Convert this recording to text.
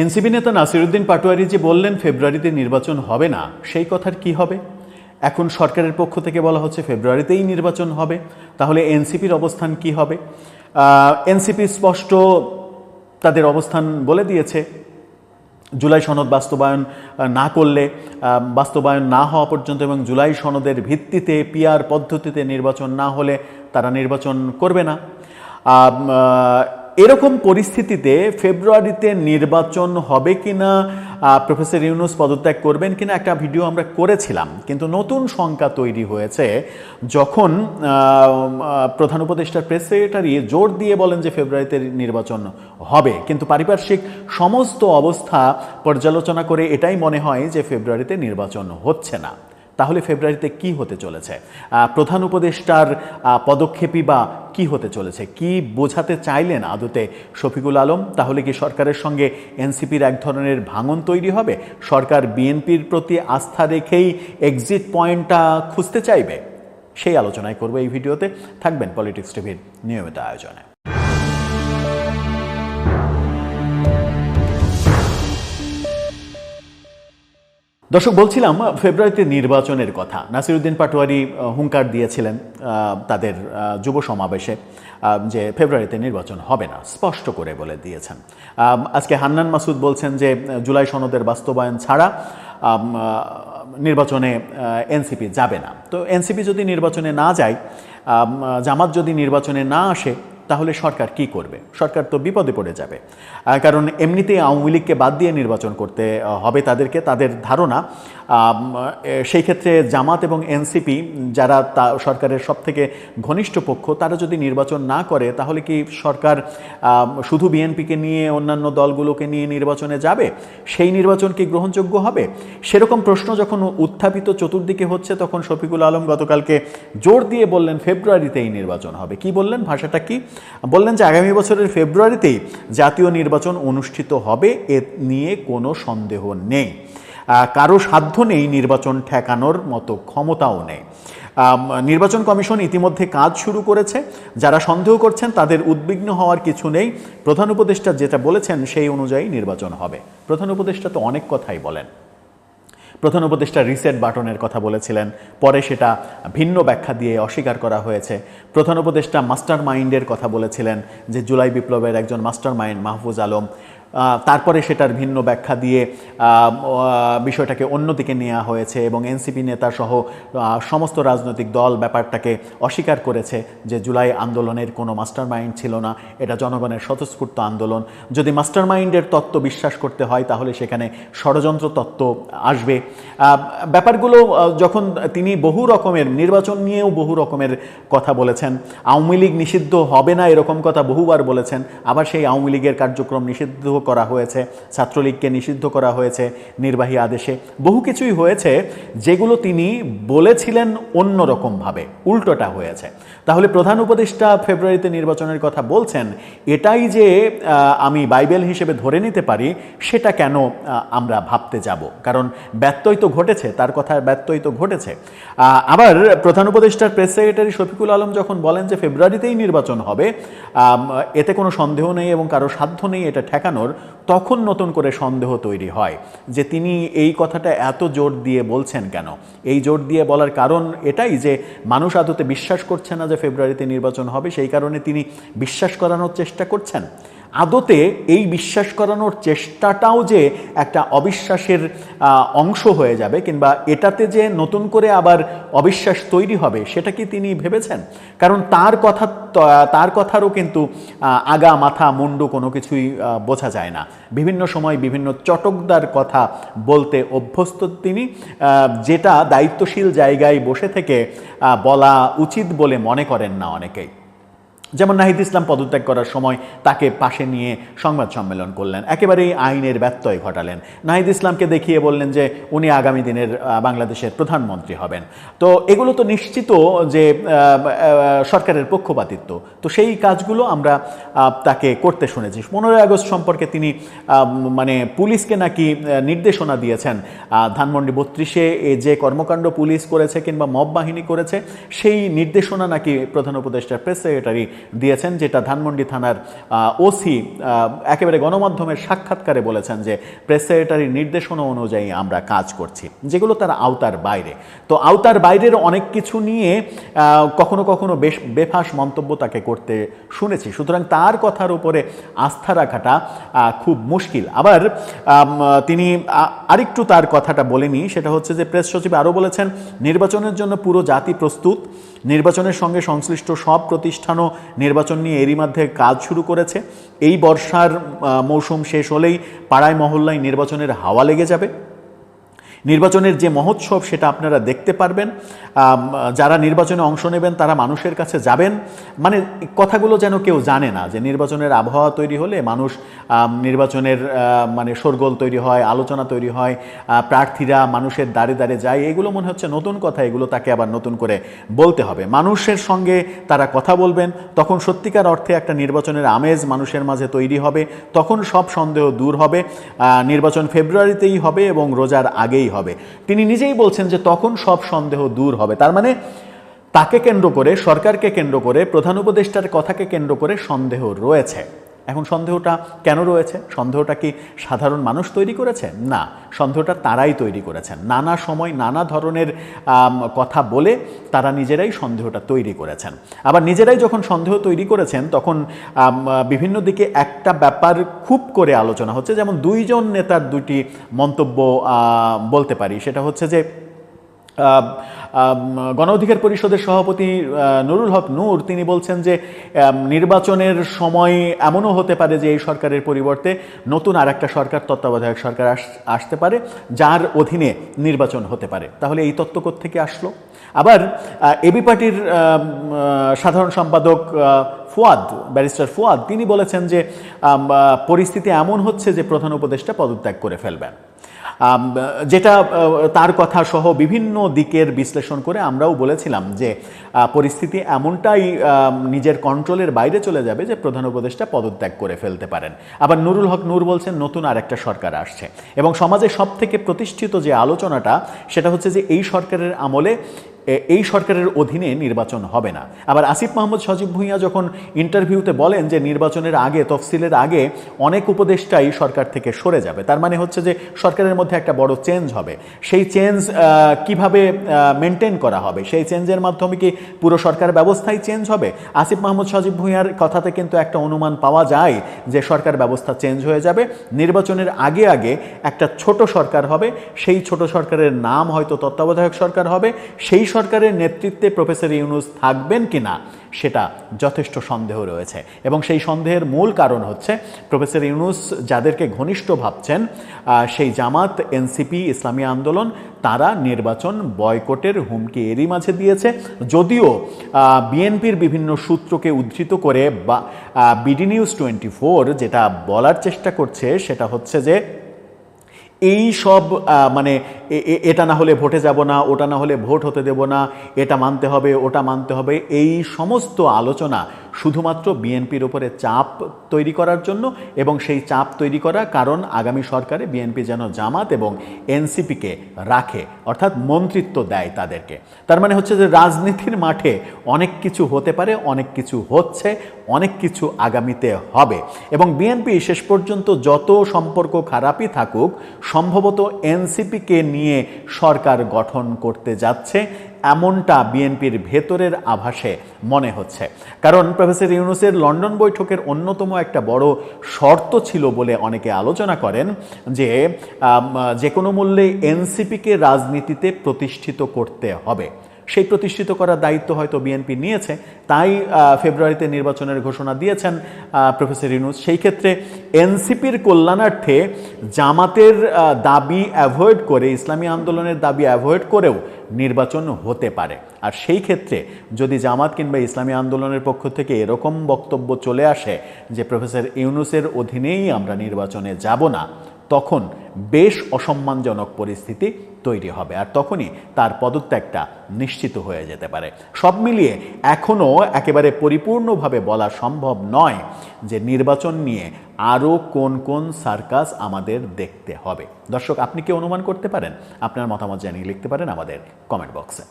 NCP নেতা নাসিরউদ্দিন পাটোয়ারি যে বললেন ফেব্রুয়ারিতে নির্বাচন হবে না, সেই কথার কি হবে? এখন সরকারের পক্ষ থেকে বলা হচ্ছে ফেব্রুয়ারিতেই নির্বাচন হবে। তাহলে এনসিপির অবস্থান কি হবে? এনসিপি স্পষ্ট তাদের অবস্থান বলে দিয়েছে। জুলাই সনদ বাস্তবায়ন না করলে, বাস্তবায়ন না হওয়া পর্যন্ত এবং জুলাই সনদের ভিত্তিতে পিআর পদ্ধতিতে নির্বাচন না হলে তারা নির্বাচন করবে না। এরকম পরিস্থিতিতে ফেব্রুয়ারিতে নির্বাচন হবে কিনা, প্রফেসর ইউনূস পদত্যাগ করবেন কিনা একটা ভিডিও আমরা করেছিলাম, কিন্তু নতুন শঙ্কা তৈরি হয়েছে যখন প্রধান উপদেষ্টার প্রেস সেক্রেটারি জোর দিয়ে বলেন যে ফেব্রুয়ারিতে নির্বাচন হবে, কিন্তু পারিপার্শ্বিক সমস্ত অবস্থা পর্যালোচনা করে এটাই মনে হয় যে ফেব্রুয়ারিতে নির্বাচন হচ্ছে না। তাহলে ফেব্রুয়ারিতে কি হতে চলেছে? প্রধান উপদেষ্টার পদক্ষেপই বা কি হতে চলেছে? কি বোঝাতে চাইলেন আদতে শফিকুল আলম? তাহলে কি সরকারের সঙ্গে এনসিপির এক ধরনের ভাঙন তৈরি হবে? সরকার বিএনপির প্রতি আস্থা রেখেই এক্সিট পয়েন্টটা খুঁজতে চাইবে? সেই আলোচনায় করবো এই ভিডিওতে। থাকবেন পলিটিক্স টিভির নিয়মিত আয়োজনে। দর্শক, বলছিলাম ফেব্রুয়ারিতে নির্বাচনের কথা। নাসিরউদ্দিন পাটোয়ারি হুঙ্কার দিয়েছিলেন তাদের যুব সমাবেশে যে ফেব্রুয়ারিতে নির্বাচন হবে না, স্পষ্ট করে বলে দিয়েছেন। আজকে হান্নান মাসুদ বলছেন যে জুলাই সনদের বাস্তবায়ন ছাড়া নির্বাচনে এনসিপি যাবে না। তো এনসিপি যদি নির্বাচনে না যায়, জামাত যদি নির্বাচনে না আসে, তাহলে সরকার কি করবে? সরকার তো বিপদে পড়ে যাবে, কারণ এমনিতেই আওয়ামী লীগকে বাদ দিয়ে নির্বাচন করতে হবে তাদেরকে। তাদের ধারণা সেই ক্ষেত্রে জামাত এবং এনসিপি, যারা সরকারের সবথেকে ঘনিষ্ঠ পক্ষ, তারা যদি নির্বাচন না করে, তাহলে কি সরকার শুধু বিএনপিকে নিয়ে অন্যান্য দলগুলোকে নিয়ে নির্বাচনে যাবে? সেই নির্বাচন কি গ্রহণযোগ্য হবে? সেরকম প্রশ্ন যখন উত্থাপিত চতুর্দিকে হচ্ছে, তখন শফিকুল আলম গতকালকে জোর দিয়ে বললেন ফেব্রুয়ারিতেই নির্বাচন হবে। কি বললেন? ভাষাটা কি বললেন? যে আগামী বছরের ফেব্রুয়ারিতেই জাতীয় নির্বাচন অনুষ্ঠিত হবে, এ নিয়ে কোনো সন্দেহ নেই। কারো সাধ্য নেই নির্বাচন ঠেকানোর মতো, ক্ষমতাও নেই। নির্বাচন কমিশন ইতিমধ্যে কাজ শুরু করেছে। যারা সন্দেহ করছেন তাদের উদ্বিগ্ন হওয়ার কিছু নেই। প্রধান উপদেষ্টা যেটা বলেছেন সেই অনুযায়ী নির্বাচন হবে। প্রধান উপদেষ্টা তো অনেক কথাই বলেন। প্রধান উপদেষ্টা রিসেট বাটনের কথা বলেছিলেন, পরে সেটা ভিন্ন ব্যাখ্যা দিয়ে অস্বীকার করা হয়েছে। প্রধান উপদেষ্টা মাস্টার মাইন্ডের কথা বলেছিলেন, যে জুলাই বিপ্লবের একজন মাস্টার মাইন্ড মাহফুজ আলম, তারপরে সেটার ভিন্ন ব্যাখ্যা দিয়ে বিষয়টাকে অন্যদিকে নেওয়া হয়েছে এবং এনসিপি নেতা সহ সমস্ত রাজনৈতিক দল ব্যাপারটাকে অস্বীকার করেছে যে জুলাই আন্দোলনের কোনো মাস্টার মাইন্ড ছিল না, এটা জনগণের স্বতঃস্ফূর্ত আন্দোলন। যদি মাস্টার মাইন্ডের তত্ত্ব বিশ্বাস করতে হয়, তাহলে সেখানে ষড়যন্ত্র তত্ত্ব আসবে। ব্যাপারগুলো যখন তিনি বহু রকমের নির্বাচন নিয়েও বহু রকমের কথা বলেছেন, আওয়ামী লীগ নিষিদ্ধ হবে না এরকম কথা বহুবার বলেছেন, আবার সেই আওয়ামী লীগের কার্যক্রম নিষিদ্ধ করা হয়েছে, ছাত্রলীগকে নিষিদ্ধ করা হয়েছে নির্বাহী আদেশে, বহু কিছুই হয়েছে যেগুলো তিনি বলেছিলেন অন্যরকমভাবে, উল্টোটা হয়েছে। তাহলে প্রধান উপদেষ্টা ফেব্রুয়ারিতে নির্বাচনের কথা বলছেন, এটাই যে আমি বাইবেল হিসেবে ধরে নিতে পারি, সেটা কেন আমরা ভাবতে যাব? কারণ ব্যত্যয় তো ঘটেছে, তার কথার ব্যত্যয় তো ঘটেছে। আবার প্রধান উপদেষ্টার প্রেস সেক্রেটারি শফিকুল আলম যখন বলেন যে ফেব্রুয়ারিতেই নির্বাচন হবে, এতে কোনো সন্দেহ নেই এবং কারো সাধ্য নেই এটা ঠেকানোর, তখন নতুন করে সন্দেহ তৈরি হয় যে তিনি এই কথাটা এত জোর দিয়ে বলছেন কেন। এই জোর দিয়ে বলার কারণ এটাই যে মানুষ আদতে বিশ্বাস করছে না যে ফেব্রুয়ারিতে নির্বাচন হবে, সেই কারণে তিনি বিশ্বাস করানোর চেষ্টা করছেন। আদতে এই বিশ্বাস করানোর চেষ্টাটাও যে একটা অবিশ্বাসের অংশ হয়ে যাবে, কিংবা এটাতে যে নতুন করে আবার অবিশ্বাস তৈরি হবে, সেটা কি তিনি ভেবেছেন? কারণ তার কথারও কিন্তু আগা মাথা মুন্ডু কোনো কিছুই বোঝা যায় না। বিভিন্ন সময় বিভিন্ন চটকদার কথা বলতে অভ্যস্ত তিনি, যেটা দায়িত্বশীল জায়গায় বসে থেকে বলা উচিত বলে মনে করেন না অনেকেই। যেমন নাহিদ ইসলাম পদত্যাগ করার সময় তাকে পাশে নিয়ে সংবাদ সম্মেলন করলেন, একেবারেই আইনের ব্যত্যয় ঘটালেন। নাহিদ ইসলামকে দেখিয়ে বললেন যে উনি আগামী দিনের বাংলাদেশের প্রধানমন্ত্রী হবেন। তো এগুলো তো নিশ্চিত যে সরকারের পক্ষপাতিত্ব। তো সেই কাজগুলো আমরা তাকে করতে শুনেছি। 15ই আগস্ট সম্পর্কে তিনি মানে পুলিশকে নাকি নির্দেশনা দিয়েছেন, ধানমন্ডি 32-এ যে কর্মকাণ্ড পুলিশ করেছে কিংবা মব বাহিনী করেছে, সেই নির্দেশনা নাকি প্রধান উপদেষ্টার প্রেস সেক্রেটারি দিয়েছেন, যেটা ধানমন্ডি থানার ওসি একেবারে গণমাধ্যমের সাক্ষাৎকারে বলেছেন যে প্রেস সেক্রেটারির নির্দেশনা অনুযায়ী আমরা কাজ করছি, যেগুলো তার আওতার বাইরে। তো আওতার বাইরের অনেক কিছু নিয়ে কখনো কখনো বেশ বেফাঁস মন্তব্য তাকে করতে শুনেছি, সুতরাং তার কথার উপরে আস্থা রাখাটা খুব মুশকিল। আবার তিনি আরেকটু তার কথাটা বলেনি, সেটা হচ্ছে যে প্রেস সচিব আরও বলেছেন নির্বাচনের জন্য পুরো জাতি প্রস্তুত, নির্বাচনের সঙ্গে সংশ্লিষ্ট সব প্রতিষ্ঠানও নির্বাচন নিয়ে এরই মধ্যে কাজ শুরু করেছে। এই বর্ষার মৌসুম শেষ হলেই পাড়ায় মহল্লায় নির্বাচনের হাওয়া লেগে যাবে। নির্বাচনের যে মহোৎসব সেটা আপনারা দেখতে পারবেন, যারা নির্বাচনে অংশ নেবেন তারা মানুষের কাছে যাবেন। মানে কথাগুলো যেন কেউ জানে না যে নির্বাচনের আবহাওয়া তৈরি হলে মানুষ নির্বাচনের মানে শোরগোল তৈরি হয়, আলোচনা তৈরি হয়, প্রার্থীরা মানুষের দ্বারে দ্বারে যায়, এগুলো মনে হচ্ছে নতুন কথা, এগুলো তাকে আবার নতুন করে বলতে হবে। মানুষের সঙ্গে তারা কথা বলবেন, তখন সত্যিকার অর্থে একটা নির্বাচনের আমেজ মানুষের মাঝে তৈরি হবে, তখন সব সন্দেহ দূর হবে। নির্বাচন ফেব্রুয়ারিতেই হবে এবং রোজার আগেই হবে। তিনি নিজেই বলছেন যে তখন সব সন্দেহ দূর হবে। তার মানে তাকে কেন্দ্র করে, সরকারকে কেন্দ্র করে, প্রধান উপদেষ্টার কথাকে কেন্দ্র করে সন্দেহ রয়েছে। এখন সন্দেহটা কেন রয়েছে? সন্দেহটা কি সাধারণ মানুষ তৈরি করেছে? না, সন্দেহটা তারাই তৈরি করেছেন। নানা সময় নানা ধরনের কথা বলে তারা নিজেরাই সন্দেহটা তৈরি করেছেন। আবার নিজেরাই যখন সন্দেহ তৈরি করেছেন তখন বিভিন্ন দিকে একটা ব্যাপার খুব করে আলোচনা হচ্ছে, যেমন দুইজন নেতার দুটি মন্তব্য বলতে পারি। সেটা হচ্ছে যে গণ অধিকার পরিষদের সভাপতি নুরুল হক নূর তিনি বলছেন যে নির্বাচনের সময় এমনও হতে পারে যে এই সরকারের পরিবর্তে নতুন আর একটা সরকার, তত্ত্বাবধায়ক সরকার আসতে পারে, যার অধীনে নির্বাচন হতে পারে। তাহলে এই তত্ত্ব কোত্থেকে আসলো? আবার এবি পার্টির সাধারণ সম্পাদক ব্যারিস্টার ফুয়াদ তিনি বলেছেন যে পরিস্থিতি এমন হচ্ছে যে প্রধান উপদেষ্টা পদত্যাগ করে ফেলবেন, যেটা তার কথা সহ বিভিন্ন দিকের বিশ্লেষণ করে আমরাও বলেছিলাম যে পরিস্থিতি এমনটাই নিজের কন্ট্রোলের বাইরে চলে যাবে যে প্রধান উপদেষ্টা পদত্যাগ করে ফেলতে পারেন। আবার নুরুল হক নূর বলছেন নতুন আর একটা সরকার আসছে, এবং সমাজে সব থেকে প্রতিষ্ঠিত যে আলোচনাটা সেটা হচ্ছে যে এই সরকারের আমলে এই সরকারের অধীনে নির্বাচন হবে না। আবার আসিফ মাহমুদ সজীব ভুঁইয়া যখন ইন্টারভিউতে বলেন যে নির্বাচনের আগে, তফসিলের আগে অনেক উপদেষ্টাই সরকার থেকে সরে যাবে, তার মানে হচ্ছে যে সরকারের মধ্যে একটা বড় চেঞ্জ হবে। সেই চেঞ্জ কিভাবে মেনটেন করা হবে? সেই চেঞ্জের মাধ্যমে কি পুরো সরকার ব্যবস্থাই চেঞ্জ হবে? আসিফ মাহমুদ সজীব ভুঁইয়ার কথাতে কিন্তু একটা অনুমান পাওয়া যায় যে সরকার ব্যবস্থা চেঞ্জ হয়ে যাবে। নির্বাচনের আগে আগে একটা ছোট সরকার হবে, সেই ছোট সরকারের নাম হয়তো তত্ত্বাবধায়ক সরকার হবে। সেই সরকারের নেতৃত্বে প্রফেসর ইউনূস থাকবেন কিনা সেটা যথেষ্ট সন্দেহ রয়েছে, এবং সেই সন্দেহের মূল কারণ হচ্ছে প্রফেসর ইউনূস যাদেরকে ঘনিষ্ঠ ভাবছেন সেই জামাত, এনসিপি, ইসলামী আন্দোলন, তারা নির্বাচন বয়কটের হুমকি এরই মাঝে দিয়েছে। যদিও বিএনপির বিভিন্ন সূত্রকে উদ্ধৃত করে বা বিডি নিউজ 24 যেটা বলার চেষ্টা করছে সেটা হচ্ছে যে এই সব মানে এটা না হলে ভোটে যাব না, ওটা না হলে ভোট হতে দেব না, এটা মানতে হবে, ওটা মানতে হবে, এই সমস্ত আলোচনা শুধুমাত্র বিএনপির উপরে চাপ তৈরি করার জন্য, এবং সেই চাপ তৈরি করা কারণ আগামী সরকারে বিএনপি যেন জামাত এবং এনসিপিকে রাখে, অর্থাৎ মন্ত্রিত্ব দেয় তাদেরকে। তার মানে হচ্ছে যে রাজনীতির মাঠে অনেক কিছু হতে পারে, অনেক কিছু হচ্ছে, অনেক কিছু আগামীতে হবে, এবং বিএনপি শেষ পর্যন্ত যত সম্পর্ক খারাপই থাকুক সম্ভবত এনসিপিকে নিয়ে সরকার গঠন করতে যাচ্ছে, এমনটা বিএনপির ভেতরের আভাসে মনে হচ্ছে। কারণ প্রফেসর ইউনূসের লন্ডন বৈঠকের অন্যতম একটা বড় শর্ত ছিল বলে অনেকে আলোচনা করেন যে কোনো মূল্যে এনসিপিকে রাজনীতিতে প্রতিষ্ঠিত করতে হবে। সেই প্রতিষ্ঠিত করার দায়িত্ব হয়তো বিএনপি নিয়েছে, তাই ফেব্রুয়ারিতে নির্বাচনের ঘোষণা দিয়েছেন প্রফেসর ইউনূস। সেই ক্ষেত্রে এনসিপির কল্যাণার্থে জামাতের দাবি অ্যাভয়েড করে, ইসলামী আন্দোলনের দাবি অ্যাভয়েড করেও নির্বাচন হতে পারে। আর সেই ক্ষেত্রে যদি জামাত কিংবা ইসলামী আন্দোলনের পক্ষ থেকে এরকম বক্তব্য চলে আসে যে প্রফেসর ইউনূসের অধীনেই আমরা নির্বাচনে যাব না, তখন বেশ অসম্মানজনক পরিস্থিতি তৈরি হবে, আর তখনই তার পদত্যাগটা নিশ্চিত হয়ে যেতে পারে। সব মিলিয়ে এখনও একেবারে পরিপূর্ণভাবে বলা সম্ভব নয় যে নির্বাচন নিয়ে আরও কোন কোন সার্কাস আমাদের দেখতে হবে। দর্শক, আপনি কি অনুমান করতে পারেন? আপনার মতামত জানিয়ে লিখতে পারেন আমাদের কমেন্ট বক্সে।